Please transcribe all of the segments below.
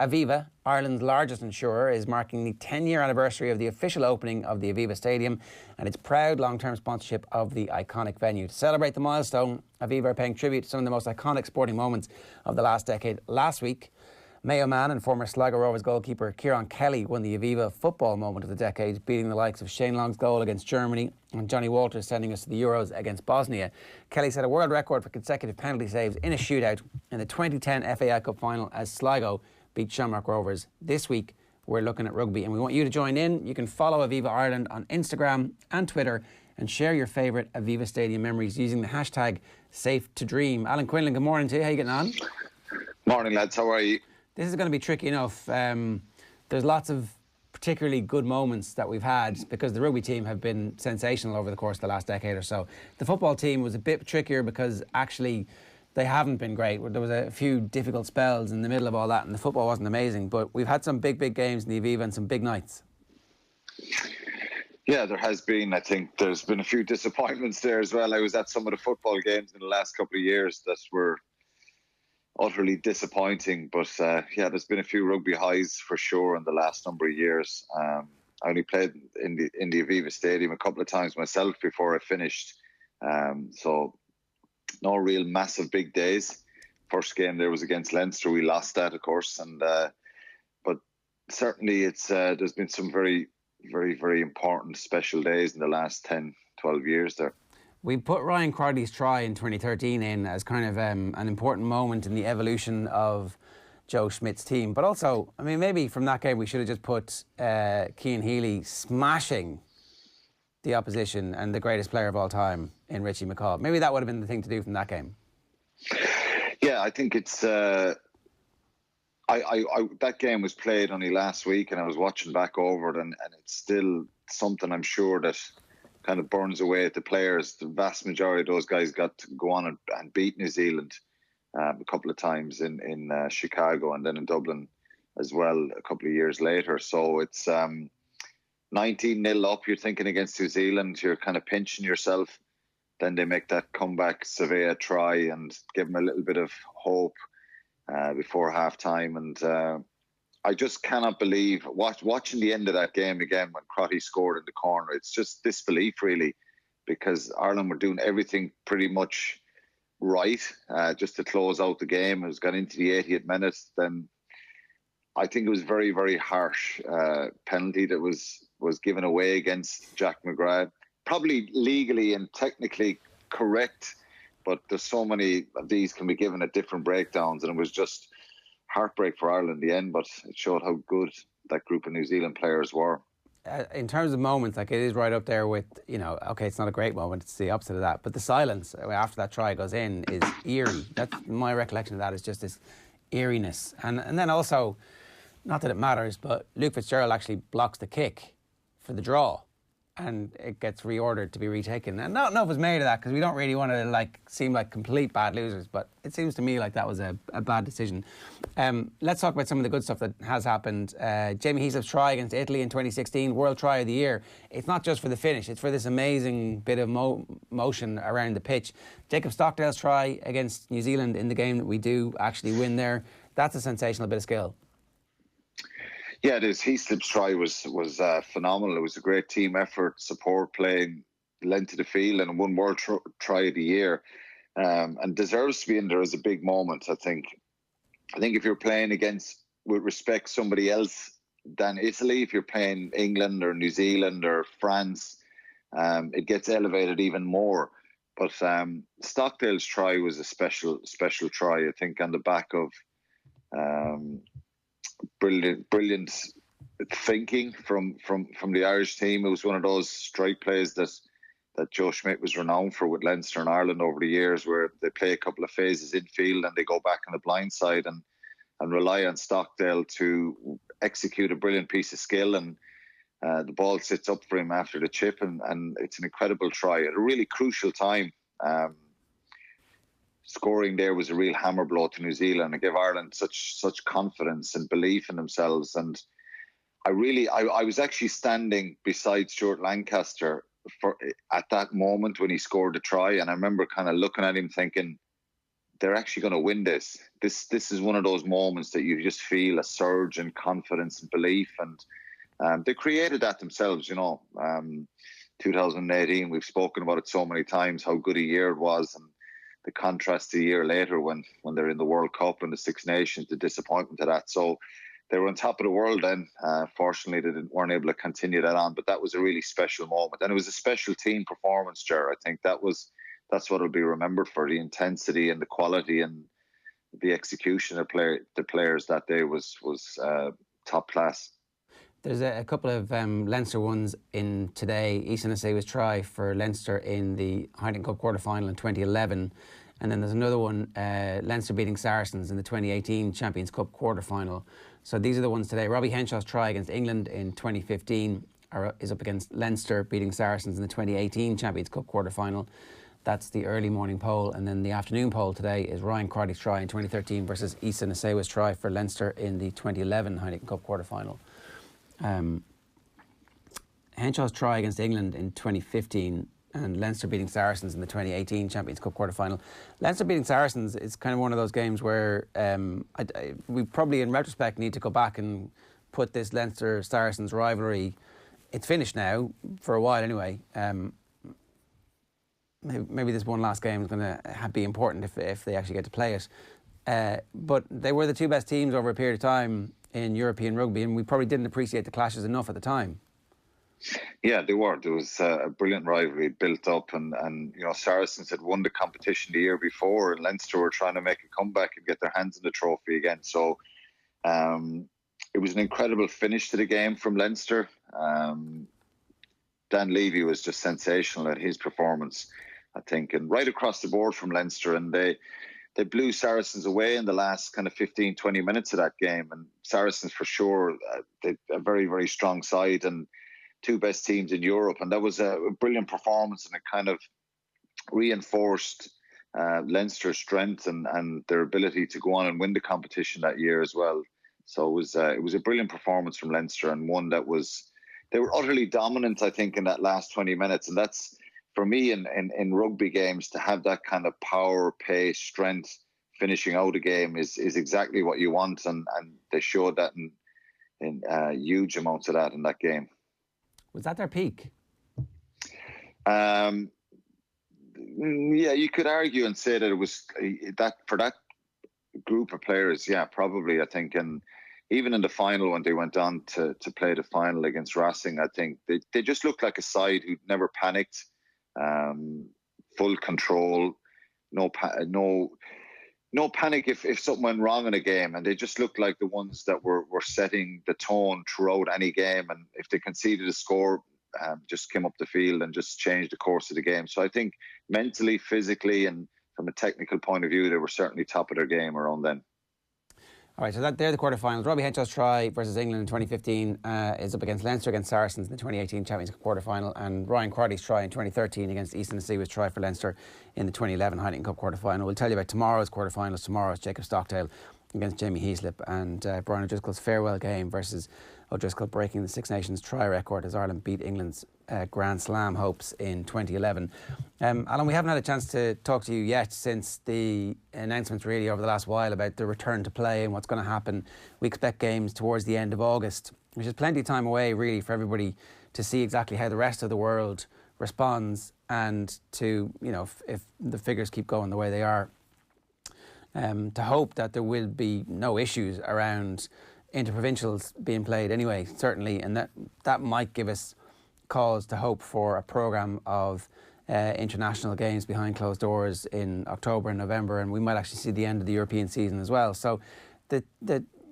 Aviva, Ireland's largest insurer, is marking the 10-year anniversary of the official opening of the Aviva Stadium and its proud long-term sponsorship of the iconic venue. To celebrate the milestone, Aviva are paying tribute to some of the most iconic sporting moments of the last decade. Last week, Mayo man and former Sligo Rovers goalkeeper Ciarán Kelly won the Aviva football moment of the decade, beating the likes of Shane Long's goal against Germany and Johnny Walters sending us to the Euros against Bosnia. Kelly set a world record for consecutive penalty saves in a shootout in the 2010 FAI Cup final as Sligo beat Shamrock Rovers. This week, we're looking at rugby and we want you to join in. You can follow Aviva Ireland on Instagram and Twitter and share your favourite Aviva Stadium memories using the hashtag #SafeToDream. Alan Quinlan, good morning to you. How are you getting on? Morning, lads. How are you? This is going to be tricky enough. There's lots of particularly good moments that we've had because the rugby team have been sensational over the course of the last decade or so. The football team was a bit trickier because actually they haven't been great. There was a few difficult spells in the middle of all that and the football wasn't amazing. But we've had some big games in the Aviva and some big nights. Yeah, there has been. I think there's been a few disappointments there as well. I was at some of the football games in the last couple of years that were utterly disappointing, but there's been a few rugby highs for sure in the last number of years. I only played in the Aviva Stadium a couple of times myself before I finished, so no real massive big days. First game there was against Leinster. We lost that, of course, and but certainly it's there's been some very important special days in the last 10-12 years there. We put Ryan Crowley's try in 2013 in as kind of an important moment in the evolution of Joe Schmidt's team. But also, I mean, maybe from that game we should have just put Cian Healy smashing the opposition and the greatest player of all time in Richie McCaw. Maybe that would have been the thing to do from that game. Yeah, I think it's... that game was played only last week and I was watching back over it and it's still something I'm sure that kind of burns away at the players. The vast majority of those guys got to go on and beat New Zealand a couple of times in Chicago and then in Dublin as well a couple of years later. So it's 19-0 up, you're thinking against New Zealand, you're kind of pinching yourself. Then they make that comeback Surveyor try and give them a little bit of hope before half-time. And I just cannot believe, watching the end of that game again when Crotty scored in the corner, it's just disbelief really, because Ireland were doing everything pretty much right just to close out the game. It was got into the 80th minute. Then I think it was very harsh penalty that was given away against Jack McGrath. Probably legally and technically correct, but there's so many of these can be given at different breakdowns, and it was just heartbreak for Ireland in the end, but it showed how good that group of New Zealand players were. In terms of moments, like, it is right up there with, okay, it's not a great moment, it's the opposite of that, but the silence after that try goes in is eerie. That's my recollection of that, is just this eeriness. And then also, not that it matters, but Luke Fitzgerald actually blocks the kick for the draw and it gets reordered to be retaken. And I don't know if it was made of that because we don't really want to seem like complete bad losers, but it seems to me like that was a bad decision. Let's talk about some of the good stuff that has happened. Jamie Heaslip's try against Italy in 2016, World Try of the Year. It's not just for the finish, it's for this amazing bit of motion around the pitch. Jacob Stockdale's try against New Zealand in the game that we do actually win there. That's a sensational bit of skill. Yeah, it is. Heaslip's try was phenomenal. It was a great team effort, support play, length of the field, and one World Try of the Year, and deserves to be in there as a big moment. I think if you're playing against, with respect, somebody else than Italy, if you're playing England or New Zealand or France, it gets elevated even more. But Stockdale's try was a special try. I think on the back of brilliant thinking from the Irish team. It was one of those strike plays that Joe Schmidt was renowned for with Leinster and Ireland over the years, where they play a couple of phases infield and they go back on the blind side and rely on Stockdale to execute a brilliant piece of skill, and the ball sits up for him after the chip, and it's an incredible try at a really crucial time. Scoring there was a real hammer blow to New Zealand. It gave Ireland such confidence and belief in themselves. And I was actually standing beside Stuart Lancaster at that moment when he scored the try, and I remember kind of looking at him thinking, they're actually going to win this. This is one of those moments that you just feel a surge in confidence and belief, and they created that themselves. 2018, we've spoken about it so many times, how good a year it was, and the contrast to a year later when they're in the World Cup and the Six Nations, the disappointment of that. So they were on top of the world then. Fortunately, they weren't able to continue that on, but that was a really special moment, and it was a special team performance, Ger. I think that's what will be remembered for, the intensity and the quality and the execution of the players that day was top class. There's a couple of Leinster ones in today. Eoin Asawa's try for Leinster in the Heineken Cup quarter-final in 2011. And then there's another one, Leinster beating Saracens in the 2018 Champions Cup quarter-final. So these are the ones today. Robbie Henshaw's try against England in 2015 is up against Leinster beating Saracens in the 2018 Champions Cup quarter-final. That's the early morning poll. And then the afternoon poll today is Ryan Crotty's try in 2013 versus Eoin Asawa's try for Leinster in the 2011 Heineken Cup quarter-final. Henshaw's try against England in 2015 and Leinster beating Saracens in the 2018 Champions Cup quarter-final. Leinster beating Saracens is kind of one of those games where we probably in retrospect need to go back and put this Leinster-Saracens rivalry, it's finished now, for a while anyway. Maybe this one last game is going to be important if they actually get to play it. But they were the two best teams over a period of time in European rugby, and we probably didn't appreciate the clashes enough at the time. Yeah, they were. There was a brilliant rivalry built up, and Saracens had won the competition the year before, and Leinster were trying to make a comeback and get their hands on the trophy again. So it was an incredible finish to the game from Leinster. Dan Levy was just sensational at his performance, I think, and right across the board from Leinster, and they blew Saracens away in the last kind of 15, 20 minutes of that game. And Saracens, for sure, they're a very, very strong side and two best teams in Europe. And that was a brilliant performance, and it kind of reinforced Leinster's strength and their ability to go on and win the competition that year as well. So it was a brilliant performance from Leinster, and one that they were utterly dominant, I think, in that last 20 minutes. And that's, for me, in rugby games, to have that kind of power, pace, strength, finishing out a game is exactly what you want, and they showed that in huge amounts of that in that game. Was that their peak? Yeah, you could argue and say that it was that for that group of players. Yeah, probably, I think. And even in the final, when they went on to play the final against Racing, I think they just looked like a side who'd never panicked. Full control, no panic if something went wrong in a game, and they just looked like the ones that were setting the tone throughout any game, and if they conceded a score, just came up the field and just changed the course of the game. So I think mentally, physically, and from a technical point of view, they were certainly top of their game around then. All right, so they're the quarterfinals. Robbie Henshaw's try versus England in 2015 is up against Leinster against Saracens in the 2018 Champions Cup quarterfinal, and Ryan Crotty's try in 2013 against Eoin Asawa's try for Leinster in the 2011 Heineken Cup quarterfinal. We'll tell you about tomorrow's quarterfinals. Tomorrow is Jacob Stockdale against Jamie Heaslip, and Brian O'Driscoll's farewell game versus O'Driscoll breaking the Six Nations try record as Ireland beat England's Grand Slam hopes in 2011. Alan, we haven't had a chance to talk to you yet since the announcements really over the last while about the return to play and what's going to happen. We expect games towards the end of August, which is plenty of time away really for everybody to see exactly how the rest of the world responds, and to, if the figures keep going the way they are, to hope that there will be no issues around interprovincials being played anyway, certainly, and that might give us cause to hope for a programme of international games behind closed doors in October and November, and we might actually see the end of the European season as well. So the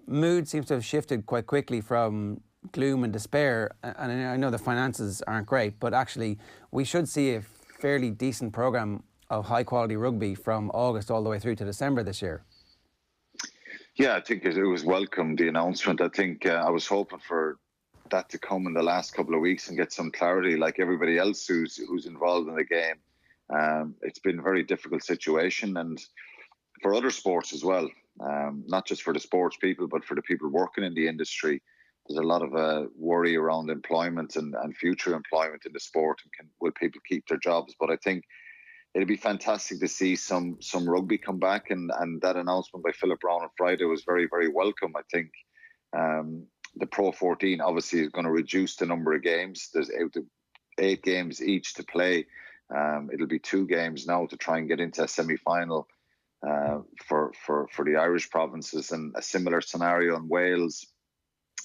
mood seems to have shifted quite quickly from gloom and despair, and I know the finances aren't great, but actually we should see a fairly decent programme of high quality rugby from August all the way through to December this year. Yeah, I think it was welcome, the announcement. I think I was hoping for that to come in the last couple of weeks and get some clarity, like everybody else who's involved in the game. It's been a very difficult situation, and for other sports as well, not just for the sports people, but for the people working in the industry. There's a lot of worry around employment and future employment in the sport, and will people keep their jobs? But I think it'll be fantastic to see some rugby come back, and that announcement by Philip Brown on Friday was very, very welcome. I think the Pro 14 obviously is going to reduce the number of games. There's 8 games each to play. It'll be 2 games now to try and get into a semi-final for the Irish provinces, and a similar scenario in Wales,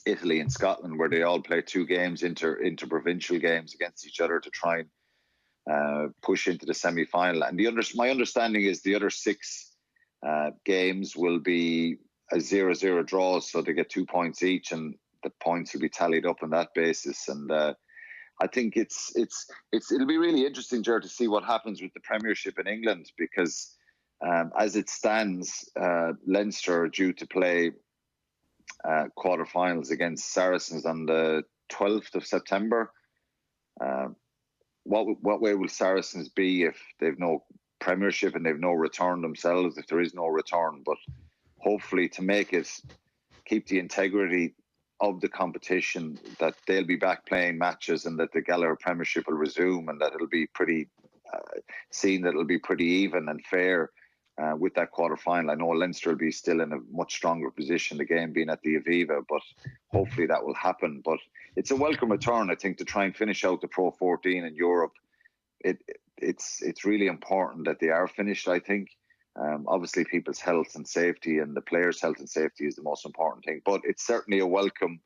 Italy and Scotland, where they all play 2 games, inter-provincial games against each other to try and push into the semi-final. And my understanding is the other 6 games will be a 0-0 draw, so they get 2 points each, and the points will be tallied up on that basis. And I think it'll be really interesting, Ger, to see what happens with the Premiership in England, because as it stands, Leinster are due to play quarterfinals against Saracens on the 12th of September. What way will Saracens be if they've no Premiership and they've no return themselves, if there is no return? But hopefully, to make it, keep the integrity of the competition, that they'll be back playing matches, and that the Gallagher Premiership will resume, and that it'll be pretty that it'll be pretty even and fair with that quarter-final. I know Leinster will be still in a much stronger position, the game being at the Aviva, but hopefully that will happen. But it's a welcome return, I think, to try and finish out the Pro 14 in Europe. It's really important that they are finished, I think. Obviously, people's health and safety and the players' health and safety is the most important thing. But it's certainly a welcome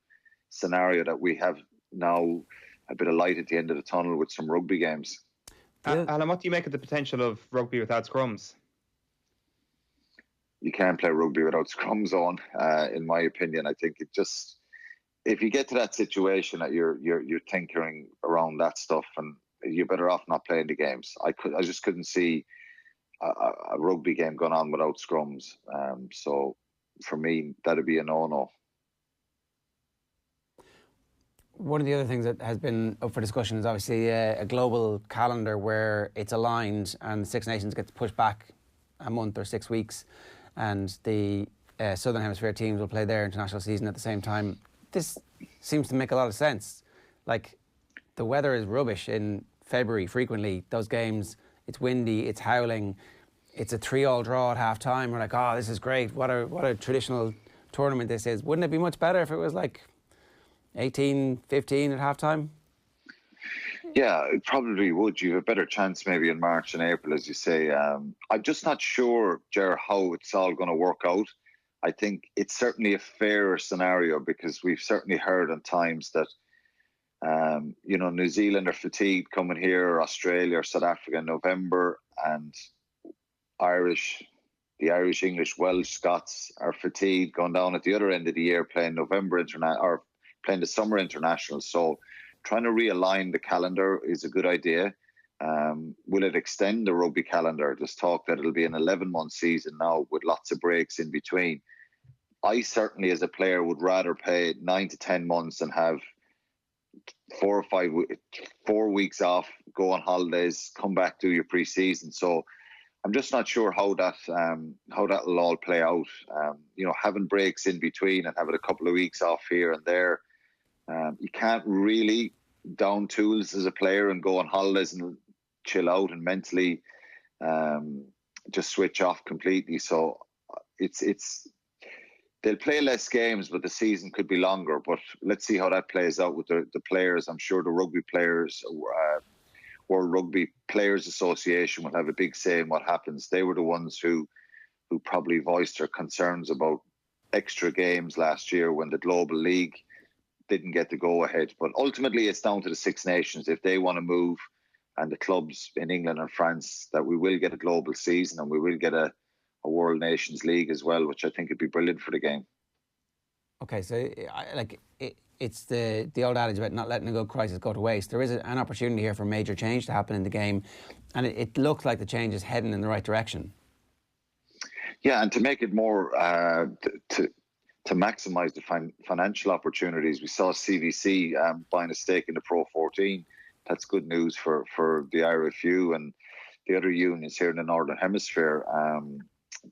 scenario that we have now a bit of light at the end of the tunnel with some rugby games. Alan, what do you make of the potential of rugby without scrums? You can't play rugby without scrums on, in my opinion. I think it just, if you get to that situation that you're tinkering around that stuff, and you're better off not playing the games. I just couldn't see a rugby game going on without scrums. So for me, that'd be a no-no. One of the other things that has been up for discussion is obviously a global calendar where it's aligned and the Six Nations gets pushed back a month or 6 weeks, and the Southern Hemisphere teams will play their international season at the same time. This seems to make a lot of sense. Like, the weather is rubbish in February frequently. Those games, it's windy, it's howling, it's a 3-3 draw at half time. We're like, oh, this is great. What a traditional tournament this is. Wouldn't it be much better if it was like 18-15 at half time? Yeah, it probably would. You have a better chance maybe in March and April, as you say. I'm just not sure, Ger, how it's all going to work out. I think it's certainly a fairer scenario, because we've certainly heard at times that New Zealand are fatigued coming here, or Australia or South Africa in November, and the Irish, English, Welsh, Scots are fatigued going down at the other end of the year playing playing the summer international. So trying to realign the calendar is a good idea. Will it extend the rugby calendar? There's talk that it'll be an 11-month season now with lots of breaks in between. I certainly, as a player, would rather play 9 to 10 months and have 4 weeks off, go on holidays, come back, do your pre-season. So I'm just not sure how that'll all play out. Having breaks in between and having a couple of weeks off here and there, you can't really down tools as a player and go on holidays and chill out and mentally just switch off completely. So they'll play less games, but the season could be longer. But let's see how that plays out with the players. I'm sure the rugby players, World Rugby Players Association, will have a big say in what happens. They were the ones who probably voiced their concerns about extra games last year when the Global League didn't get the go-ahead. But ultimately, it's down to the Six Nations. If they want to move, and the clubs in England and France, that we will get a global season and we will get a World Nations League as well, which I think would be brilliant for the game. Okay, so it's the old adage about not letting a good crisis go to waste. There is an opportunity here for major change to happen in the game, and it looks like the change is heading in the right direction. Yeah, and to make it more to maximise the financial opportunities, we saw CVC buying a stake in the Pro 14. That's good news for the IRFU and the other unions here in the Northern Hemisphere.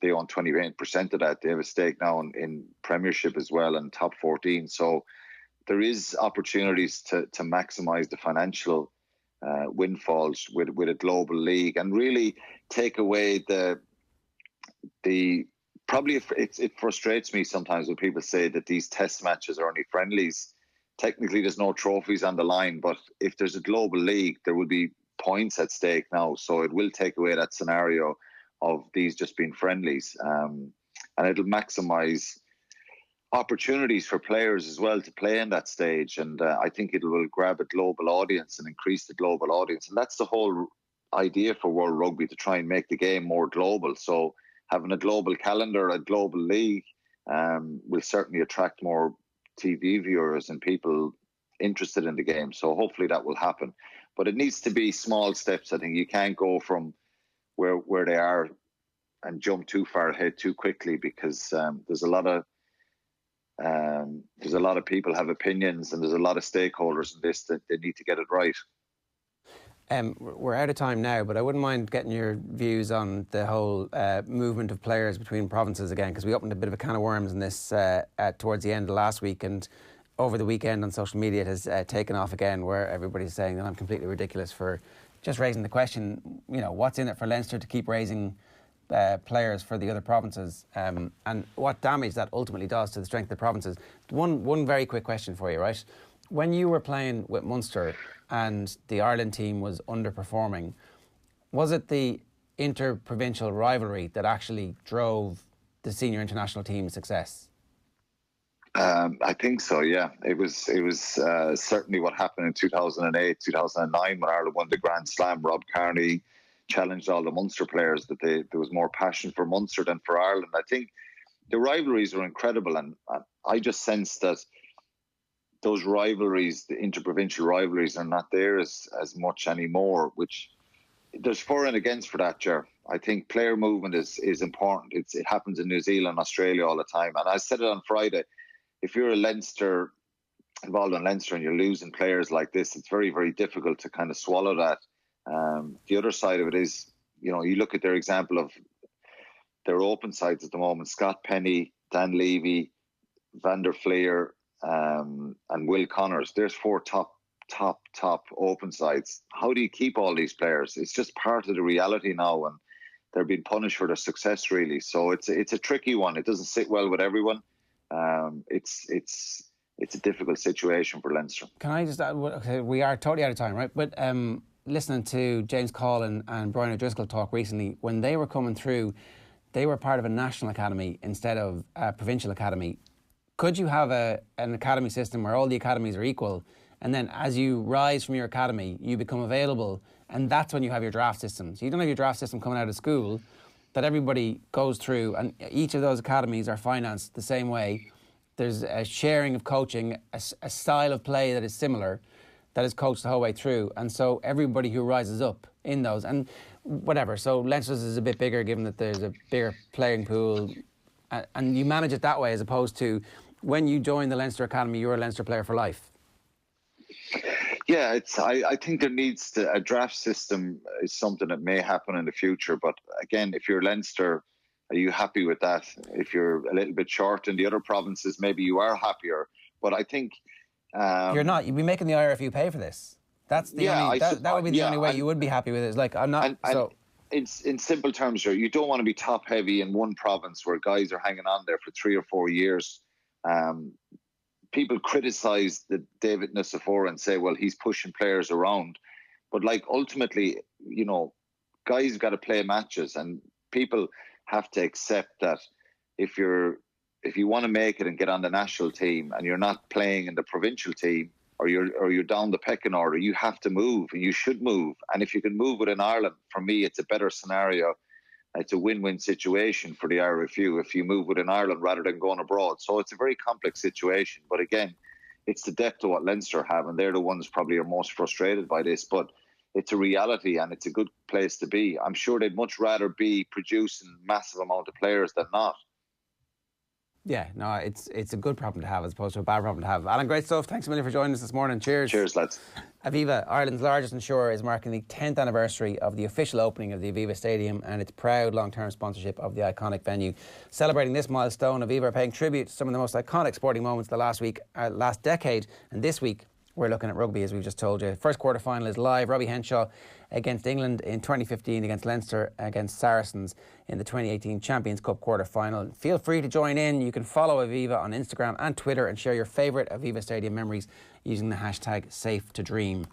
They own 28% of that. They have a stake now in Premiership as well and Top 14. So there is opportunities to maximise the financial windfalls with a global league, and really take away the probably it frustrates me sometimes when people say that these test matches are only friendlies. Technically, there's no trophies on the line, but if there's a global league, there will be points at stake now. So it will take away that scenario of these just being friendlies, and it'll maximise opportunities for players as well to play in that stage. And I think it will grab a global audience and increase the global audience. And that's the whole idea for World Rugby, to try and make the game more global. So having a global calendar, a global league, will certainly attract more TV viewers and people interested in the game. So hopefully that will happen. But it needs to be small steps. I think you can't go from where they are and jump too far ahead too quickly, because there's a lot of people have opinions, and there's a lot of stakeholders in this that they need to get it right. We're out of time now, but I wouldn't mind getting your views on the whole movement of players between provinces again, because we opened a bit of a can of worms in this towards the end of last week, and over the weekend on social media it has taken off again, where everybody's saying that I'm completely ridiculous for just raising the question, what's in it for Leinster to keep raising players for the other provinces, and what damage that ultimately does to the strength of the provinces. One very quick question for you, right? When you were playing with Munster and the Ireland team was underperforming, was it the inter-provincial rivalry that actually drove the senior international team's success? I think so, yeah. It was certainly what happened in 2008, 2009 when Ireland won the Grand Slam. Rob Kearney challenged all the Munster players that there was more passion for Munster than for Ireland. I think the rivalries were incredible, and I just sense that those rivalries, the interprovincial rivalries, are not there as much anymore, which there's for and against for that, Ger. I think player movement is important. It happens in New Zealand, Australia all the time. And I said it on Friday, if you're involved in Leinster and you're losing players like this, it's very, very difficult to kind of swallow that. The other side of it is, you look at their example of their open sides at the moment: Scott Penny, Dan Levy, Van der Fleer, and Will Connors. There's 4 top open sides. How do you keep all these players? It's just part of the reality now, and they're being punished for their success, really. So it's a tricky one. It doesn't sit well with everyone. It's a difficult situation for Leinster. Can I just add, okay, we are totally out of time, right? But listening to James Collin and Brian O'Driscoll talk recently, when they were coming through, they were part of a national academy instead of a provincial academy. Could you have an academy system where all the academies are equal, and then as you rise from your academy, you become available, and that's when you have your draft system? So you don't have your draft system coming out of school that everybody goes through, and each of those academies are financed the same way. There's a sharing of coaching, a style of play that is similar, that is coached the whole way through. And so everybody who rises up in those, and whatever. So Leinster's is a bit bigger, given that there's a bigger playing pool, and you manage it that way, as opposed to when you join the Leinster Academy, you're a Leinster player for life. Yeah, I think there needs to, a draft system is something that may happen in the future. But again, if you're Leinster, are you happy with that? If you're a little bit short in the other provinces, maybe you are happier. But I think you're not. You'd be making the IRFU pay for this. That's the only. That would be the only way you would be happy with it. It's like, I'm not. And in simple terms, you don't want to be top heavy in one province where guys are hanging on there for 3 or 4 years. People criticise David Nucifora and say, well, he's pushing players around. But ultimately, guys have got to play matches, and people have to accept that if you want to make it and get on the national team and you're not playing in the provincial team, or you're down the pecking order, you have to move, and you should move. And if you can move within Ireland, for me, it's a better scenario. It's a win-win situation for the IRFU if you move within Ireland rather than going abroad. So it's a very complex situation. But again, it's the depth of what Leinster have, and they're the ones probably are most frustrated by this. But it's a reality, and it's a good place to be. I'm sure they'd much rather be producing massive amount of players than not. Yeah, no, it's a good problem to have as opposed to a bad problem to have. Alan, great stuff. Thanks a million for joining us this morning. Cheers. Cheers, lads. Aviva, Ireland's largest insurer, is marking the 10th anniversary of the official opening of the Aviva Stadium and its proud long-term sponsorship of the iconic venue. Celebrating this milestone, Aviva are paying tribute to some of the most iconic sporting moments of the last decade, and this week we're looking at rugby, as we've just told you. First quarter final is live. Robbie Henshaw against England in 2015, against Leinster, against Saracens in the 2018 Champions Cup quarter final. Feel free to join in. You can follow Aviva on Instagram and Twitter and share your favourite Aviva Stadium memories using the hashtag #SafeToDream.